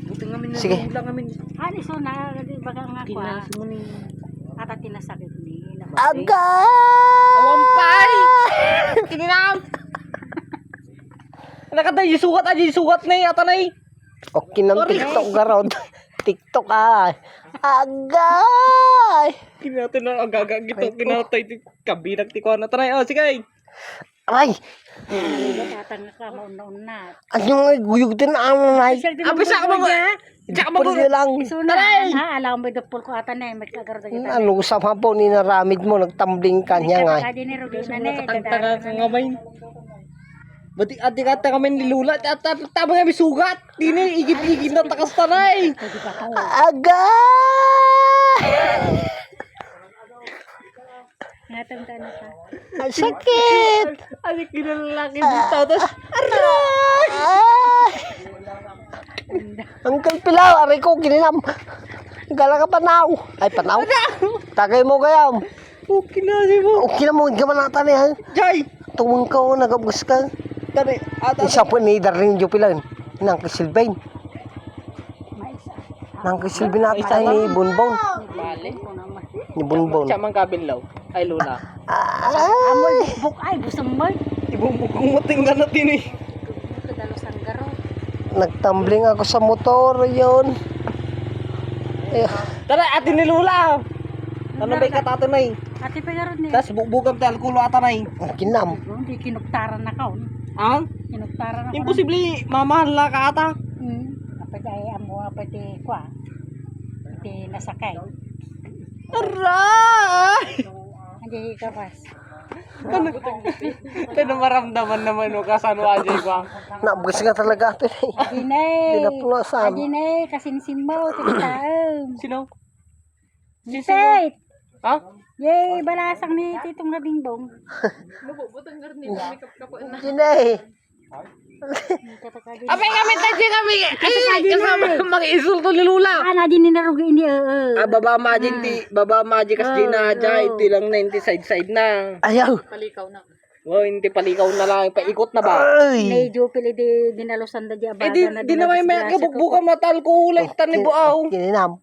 Buti ngamin na Sige. lang ngamin. Ano so na baga nga ko. Tinas mo ni. Ata tinasakit ni. Agay! Awampay! Kininam! Nakatay, sukat aja, sukat na yata na eh. Okay ng TikTok garod. TikTok ah. Agay! Kinatay na agaga gito, kinatay kabinag ti ko na tanay. Oh, sige. Aray! Tatang ka mauna na. Ano nga guyog din ang nay? Abisa ka mo. Diyan mo. Pwede lang. So na ha alam mo dapol ko ata na magkagarod kita. Ano usap po ni naramid mo nagtambling kanya nga. Kadi ni Ruby na ni. Tagtaga ka nga may. Bati ati kata kami nilula at tama nga may sugat. Dini igip-igip na takas tanay. Agay! Ngatang tanong ka. Ang sakit! Ay kinalalaki dito tapos Aray! Uncle Pilaw, aray ko, kininam. Gala ka panaw. Ay, panaw? Tagay mo kayam. okay na si mo. Okay na mo, gaman natin eh. ha? Jay. Tumang ka o, nagabus ka. Tani ata Isa po ni Darlene Jupilan. Nang kisilbain. Maisa. Nang kisilbain natin ni Bunbon. bale. Ni Bunbon. Siya man kabilaw. Ay luna. Amoy buk ay busang mo. Ibumukong matinggan natin eh. Kadalo sang garo. Nagtumbling ako sa motor yun. Eh, Tara atin ni lula. Ano ba ikatato na eh. Ati pa garo ni. Tas bukbukam tayo alkulo ata na eh. kinam. Hindi kinuktaran na ka. Ang? Kinuktaran na ka. Imposible mamahal na ka ata. Apa ay amo apa ti kwa. Ti nasakay. Aray! Hindi ka pas. Ano maramdaman naman o kasano ajay ko. Nabgas nga talaga ito eh. Dinay. Dinapulasan. Dinay kasinsin mo ti taem. Sino? Sisay. Ha? Yay, balasang ni Titong Rabingbong. Ginay. Apay kami tayo kami. Ay, kasama mga isulto ni lula. Ana din ni narugi ini Baba majin ti, baba maji kas di na ajay. Iti lang na inti side na. Ayaw. Oh, hindi palikaw na lang. Paikot na ba? Ay. Medyo pili di dinalusan da di Eh abaga di, na di na may kabukbuka matal ko ulay tani buaw. Kininam.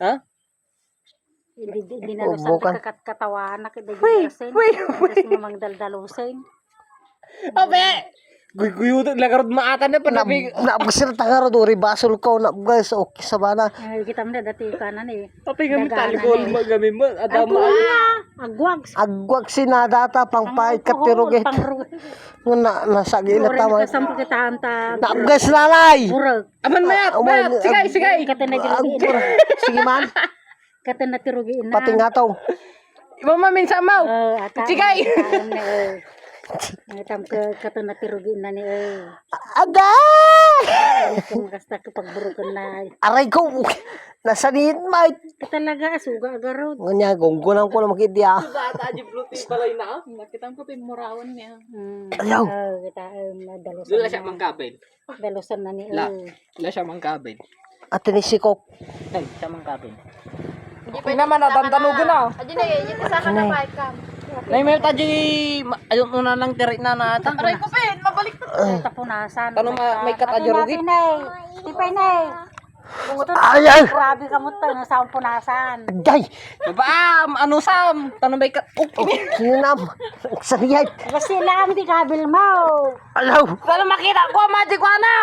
Ha? dinalusan Bukan. da katawan na kida ginasen. Kasi mamang daldalusen. Ape! Guy-guyo to lagarod maatan na pa nabi. Nabgasir tangar do ribasol ko nabgas okay sa bana. Ay kita mo dati kanan eh. Ape kami talikol magami mo adama. Agwag. Agwag sinadata pang pait katiruget. Nga nasagi na tama. Kasampo kita anta. Nabgas nanay. Burag. Aman mayat, mayat. Sigay, sigay. Kata na dirugi. Sige man. Kata na tirugi na. Pati nga to. Mama minsa mau. Sigay. Tam ke kata na tirugi na ni Agay! kung kasta kapag burukan na. Aray ko. Nasa diit mait. Talaga suga agarod. Nganya gonggonan ko na makidya. Ata aji bluti balay na. Nakita ko pimurawan niya. Ayaw. Kita dalusan. Dula siya mangkabel. Dalusan na ni Dula siya mangkabel. At tinisikop. Ay, siya mangkabel. Hindi naman natantanugan na. Adi na yun, yung kasama na bike cam. Nay may taji ayun una lang tiri na ata. Aray ko pen, mabalik to. Tapunasan. Tanong may katajo rugi. Tipay na. Ayaw. Grabe ka mo to sa punasan. Agay. Baba, ano sam? Tanong may kat. Kinam. Sariyay. Basila ang di kabil mo. Ayaw. Sana makita ko magic ko na.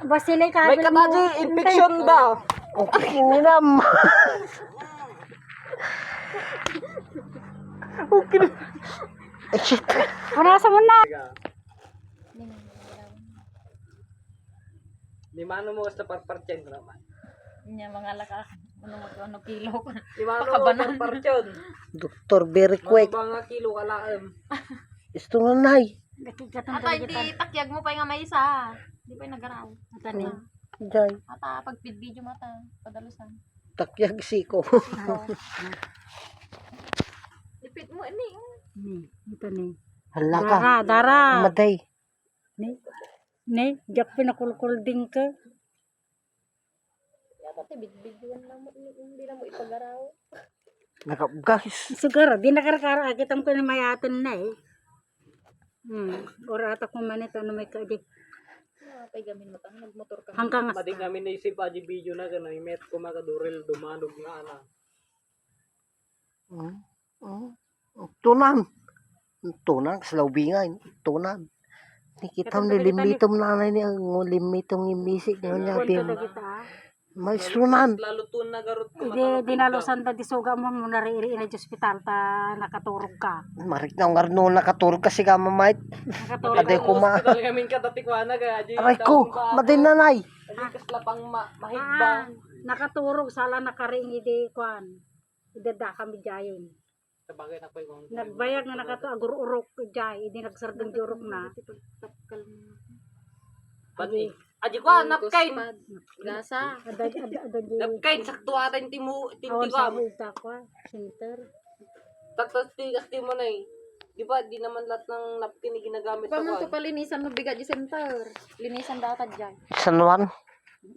Basila May kabil mo. kataji infection ba? Kinam. Okay. Shit. Punasan mo na. Di mano mo sa parparchen naman. Nya mga laka, ano kilo. Di mano mo parparchen. Doktor very quick. Mga kilo kalaem. Isto na nay. Ata hindi takyag mo pa nga may isa. Di pa nagaraw. Ata ni. Jay. Ata pag video mata, padalusan. Takyag siko. Lipit mo ini. Ito ni. Hala ka. Dara. Maday. Ni, jak pinakulkul din ka. Yata te bidbidyan lang mo hindi na mo ipagaraw. Nakabgas. Siguro, di nakarakara. Kitang ko na mayatin na eh. Ora atak mo man ito na may kadik. Pay gamin mo tang nagmotor ka. Hanggang Madi kami naisip aji video na gano'n. Met ko makaduril dumanog nga ana. Tunan. Tunan, sa laubingan. Tunan. Kita nilimitom na ni ang limitom ng misik nga niya. kwento na kita. May sunan. Lalo tun na garot ko. Hindi dinalusan ta di suga mo mo nari-iri na ospital ta nakaturog ka. Marik na nga no nakaturog kasi ka mamait. Nakaturog. Aday ko ma. Hospital kami katatikwana kaya aji. Aray ko, madinanay. Aji kaslapang Ah, mahigba. nakaturog sala nakaringi di kwan. Idada kami jayon. Sabagay na ko yung Nagbayag nga nakato agururok jay, hindi nagsardeng jurok na. Bani. Aji ko napkain. Gasa. Ada Napkain sakto atin timu awan sa tintiwam. ita kwa center. Tatas tigas mo na eh. Di ba, di naman lahat ng napkin ginagamit sa Paano kwan. to palinisan mo bigat di center? Linisan data dyan. San Juan,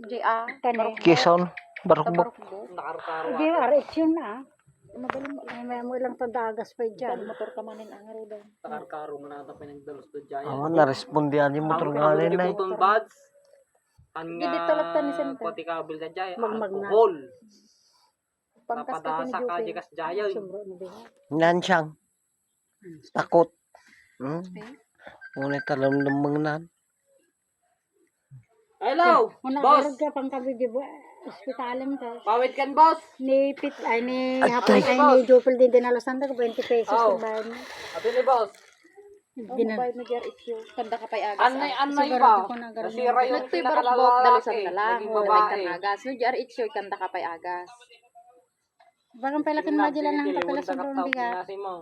J.A. Tani. Quezon, Barukbok. Tabarok mo. Nakaro-karo Di areksyon na. Magaling mo. May mo ilang tadagas pa dyan. Motor ka manin ang arudan. Nakaro mo na ito pinagdalos to dyan. Awan na respondihan yung motor nga Ang nila. iputong bads. Ang Hindi talap ta ni Senta. kotikabel na dyan. Magmag na. Alcohol. Pangkas ka Napadasa ka ni dyan kas dyan. Sobro na diha. Nan siyang. Takot. Ngunit alam namang nan. Hello, Una boss. arog ka pang kabi di ba? Ospitalem ka. Pawit kan, boss. Ni Pit ay ni Atay. hapon ay ni Jopel din dinalusan ta 20 pesos Oh. ang bayad niya. Ate ni boss. Dinal. mo jar issue. Kanda ka pa'y agas. Anay Siguro ba? ko na ganun. Nasira yung Nagto'y barok dalusan pinakalalaki. na lang. Naging Wala babae. ka agas. No jar issue. Kanda ka pa'y agas. Bagang pala kin madila lang ta pala sa Sige, bigat. nasi mo.